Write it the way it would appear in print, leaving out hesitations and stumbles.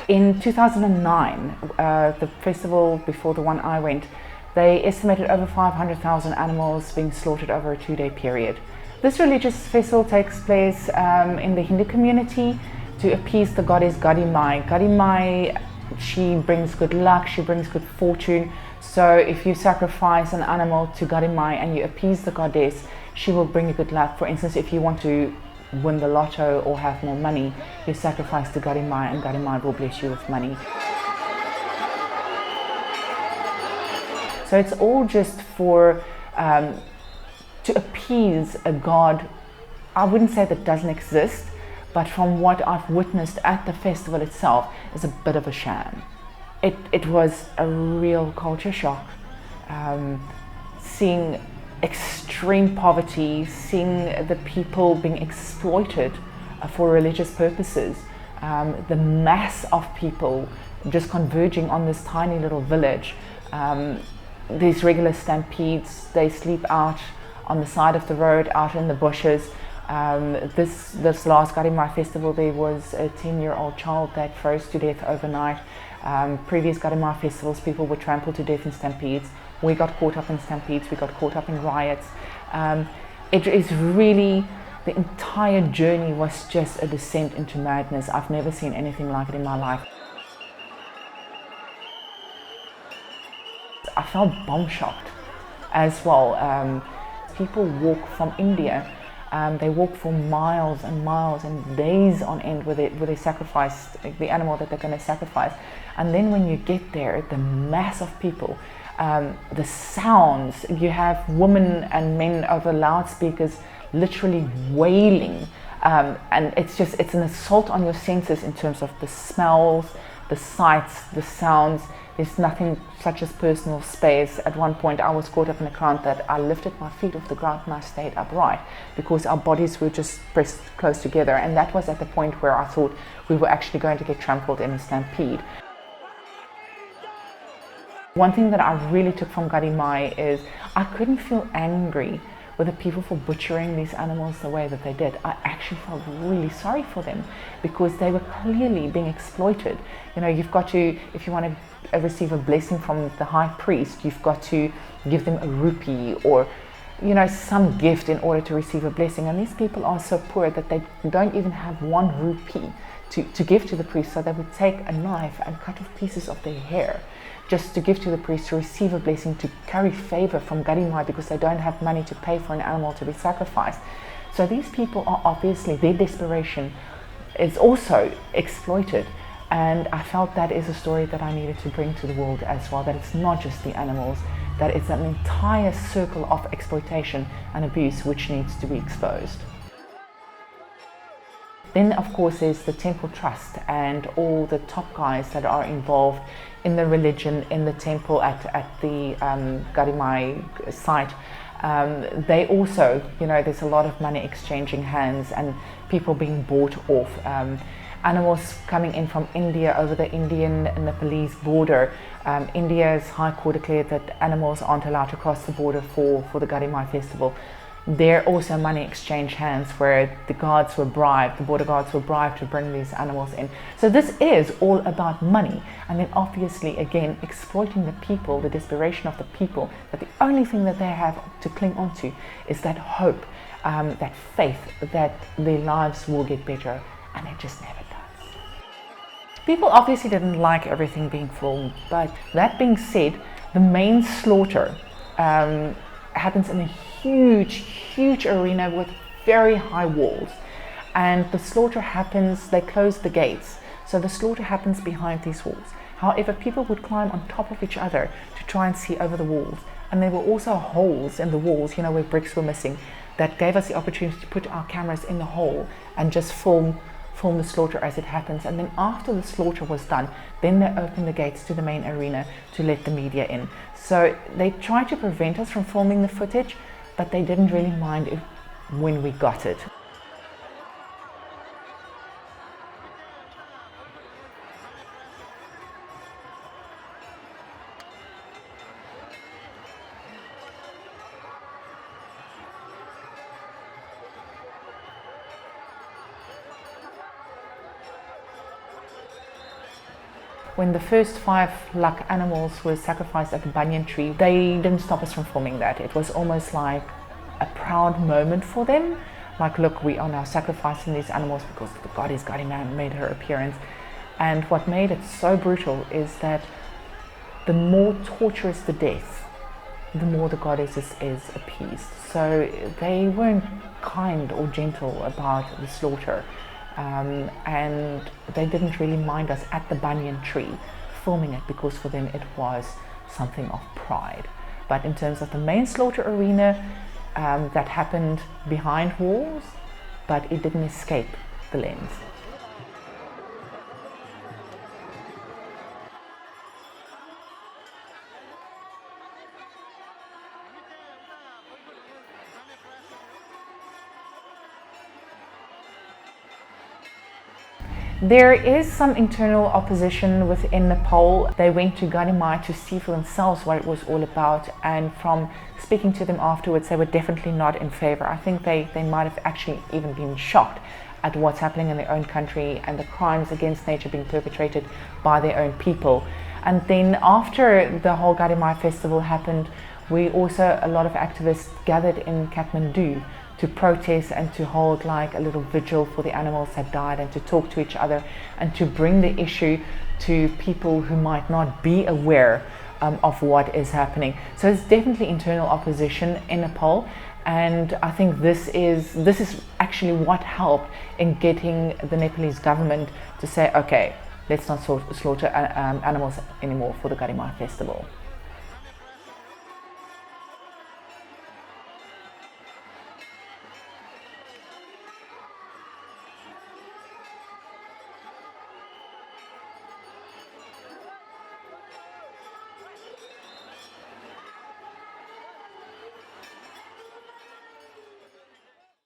In 2009, the festival before the one I went, they estimated over 500,000 animals being slaughtered over a 2-day period. This religious festival takes place in the Hindu community to appease the goddess Gadimai. Gadimai, she brings good luck, she brings good fortune. So if you sacrifice an animal to Gadimai and you appease the goddess, she will bring you good luck. For instance, if you want to win the lotto or have more money, you sacrifice to Gadimai and Gadimai will bless you with money. So it's all just for to appease a god. I wouldn't say that doesn't exist, but from what I've witnessed at the festival itself, is a bit of a sham. It was a real culture shock, seeing extreme poverty, seeing the people being exploited for religious purposes, the mass of people just converging on this tiny little village. These regular stampedes, they sleep out on the side of the road, out in the bushes. This last Gadimai festival, there was a 10-year-old child that froze to death overnight. Previous Gadimai festivals, people were trampled to death in stampedes. We got caught up in stampedes, we got caught up in riots. It is really, the entire journey was just a descent into madness. I've never seen anything like it in my life. I felt bomb shocked as well. People walk from India, they walk for miles and miles and days on end where they sacrifice the animal that they're going to sacrifice. And then when you get there, the mass of people, the sounds, you have women and men over loudspeakers literally wailing, and it's an assault on your senses in terms of the smells, the sights, the sounds. There's nothing such as personal space. At one point I was caught up in a crowd that I lifted my feet off the ground and I stayed upright because our bodies were just pressed close together, and that was at the point where I thought we were actually going to get trampled in a stampede. One thing that I really took from Gadimai is I couldn't feel angry with the people for butchering these animals the way that they did. I actually felt really sorry for them because they were clearly being exploited. You know, you've got to, if you want to receive a blessing from the high priest, you've got to give them a rupee or, you know, some gift in order to receive a blessing. And these people are so poor that they don't even have 1 rupee to give to the priest, so they would take a knife and cut off pieces of their hair just to give to the priest to receive a blessing, to curry favor from Gadimai because they don't have money to pay for an animal to be sacrificed. So these people are obviously, their desperation is also exploited, and I felt that is a story that I needed to bring to the world as well, that it's not just the animals, that it's an entire circle of exploitation and abuse which needs to be exposed. Then of course there's the temple trust and all the top guys that are involved in the religion, in the temple at the Gadimai site. They also, you know, there's a lot of money exchanging hands and people being bought off. Animals coming in from India over the Indian and Nepalese border. India's High Court declared that animals aren't allowed to cross the border for the Gadimai festival. There also money exchange hands where the guards were bribed, the border guards were bribed to bring these animals in. So this is all about money, and then obviously again exploiting the people, the desperation of the people, that the only thing that they have to cling on to is that hope, that faith that their lives will get better, and it just never does. People obviously didn't like everything being filmed, but that being said, the main slaughter happens in a huge arena with very high walls, and the slaughter happens, they close the gates, so the slaughter happens behind these walls. However, people would climb on top of each other to try and see over the walls, and there were also holes in the walls, you know, where bricks were missing, that gave us the opportunity to put our cameras in the hole and just film the slaughter as it happens. And then after the slaughter was done, then they opened the gates to the main arena to let the media in. So they tried to prevent us from filming the footage, but they didn't really mind when we got it. when the first 5 luck animals were sacrificed at the banyan tree, they didn't stop us from filming that. It was almost like a proud moment for them. Like, look, we are now sacrificing these animals because the goddess Garima made her appearance. And what made it so brutal is that the more torturous the death, the more the goddess is appeased. So they weren't kind or gentle about the slaughter. And they didn't really mind us at the banyan tree filming it, because for them it was something of pride. But in terms of the main slaughter arena, that happened behind walls, but it didn't escape the lens. There is some internal opposition within Nepal. They went to Garima to see for themselves what it was all about, and from speaking to them afterwards, they were definitely not in favor. I think they might have actually even been shocked at what's happening in their own country and the crimes against nature being perpetrated by their own people. And then after the whole Garima festival happened, a lot of activists gathered in Kathmandu to protest and to hold like a little vigil for the animals that died, and to talk to each other and to bring the issue to people who might not be aware of what is happening. So it's definitely internal opposition in Nepal, and I think this is actually what helped in getting the Nepalese government to say, okay, let's not slaughter animals anymore for the Garima festival.